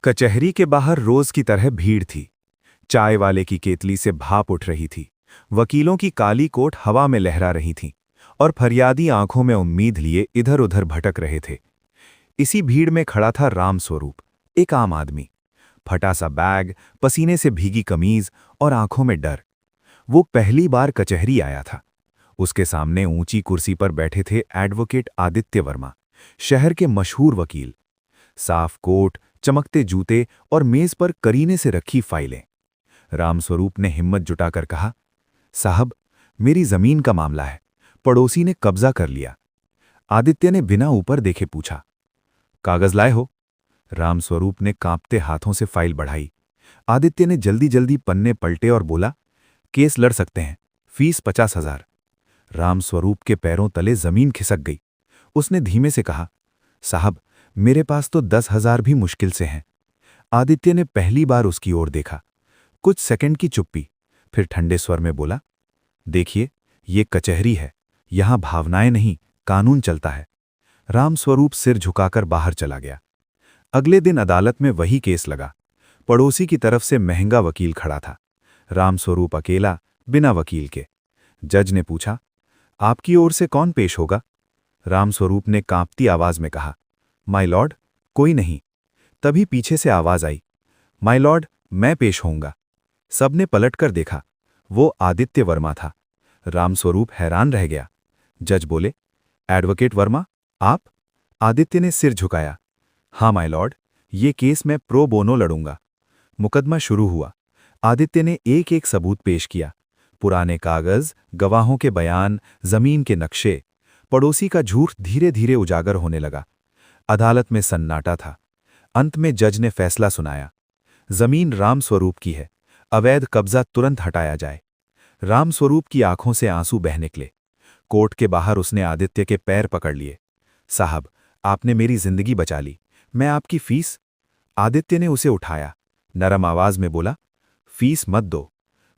कचहरी के बाहर रोज की तरह भीड़ थी। चाय वाले की केतली से भाप उठ रही थी, वकीलों की काली कोट हवा में लहरा रही थी और फरियादी आंखों में उम्मीद लिए इधर उधर भटक रहे थे। इसी भीड़ में खड़ा था रामस्वरूप, एक आम आदमी। फटा सा बैग, पसीने से भीगी कमीज और आंखों में डर। वो पहली बार कचहरी आया था। उसके सामने ऊंची कुर्सी पर बैठे थे एडवोकेट आदित्य वर्मा, शहर के मशहूर वकील। साफ कोट, चमकते जूते और मेज पर करीने से रखी फाइलें। रामस्वरूप ने हिम्मत जुटाकर कहा, साहब, मेरी जमीन का मामला है, पड़ोसी ने कब्जा कर लिया। आदित्य ने बिना ऊपर देखे पूछा, कागज लाए हो? रामस्वरूप ने कांपते हाथों से फाइल बढ़ाई। आदित्य ने जल्दी जल्दी पन्ने पलटे और बोला, केस लड़ सकते हैं, फीस 50,000। रामस्वरूप के पैरों तले जमीन खिसक गई। उसने धीमे से कहा, साहब, मेरे पास तो 10,000 भी मुश्किल से हैं। आदित्य ने पहली बार उसकी ओर देखा। कुछ सेकंड की चुप्पी, फिर ठंडे स्वर में बोला, देखिए, ये कचहरी है, यहां भावनाएं नहीं, कानून चलता है। रामस्वरूप सिर झुकाकर बाहर चला गया। अगले दिन अदालत में वही केस लगा। पड़ोसी की तरफ से महंगा वकील खड़ा था, रामस्वरूप अकेला, बिना वकील के। जज ने पूछा, आपकी ओर से कौन पेश होगा? रामस्वरूप ने कांपती आवाज में कहा, माय लॉर्ड, कोई नहीं। तभी पीछे से आवाज आई, माय लॉर्ड, मैं पेश होऊंगा। सबने पलटकर देखा, वो आदित्य वर्मा था। रामस्वरूप हैरान रह गया। जज बोले, एडवोकेट वर्मा, आप? आदित्य ने सिर झुकाया, हाँ माय लॉर्ड, ये केस मैं प्रो बोनो लड़ूंगा। मुकदमा शुरू हुआ। आदित्य ने एक एक सबूत पेश किया, पुराने कागज, गवाहों के बयान, जमीन के नक्शे। पड़ोसी का झूठ धीरे धीरे उजागर होने लगा। अदालत में सन्नाटा था। अंत में जज ने फैसला सुनाया, जमीन रामस्वरूप की है, अवैध कब्जा तुरंत हटाया जाए। रामस्वरूप की आंखों से आंसू बह निकले। कोर्ट के बाहर उसने आदित्य के पैर पकड़ लिए। साहब, आपने मेरी जिंदगी बचा ली, मैं आपकी फीस। आदित्य ने उसे उठाया, नरम आवाज में बोला, फीस मत दो।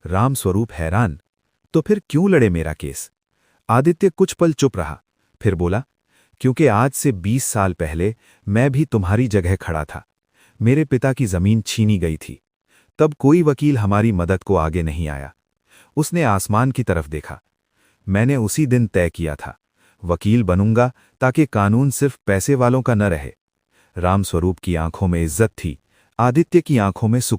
रामस्वरूप हैरान, तो फिर क्यों लड़े मेरा केस? आदित्य कुछ पल चुप रहा, फिर बोला, क्योंकि आज से 20 साल पहले मैं भी तुम्हारी जगह खड़ा था। मेरे पिता की जमीन छीनी गई थी, तब कोई वकील हमारी मदद को आगे नहीं आया। उसने आसमान की तरफ देखा। मैंने उसी दिन तय किया था, वकील बनूंगा ताकि कानून सिर्फ पैसे वालों का न रहे। रामस्वरूप की आंखों में इज्जत थी, आदित्य की आंखों में सुख।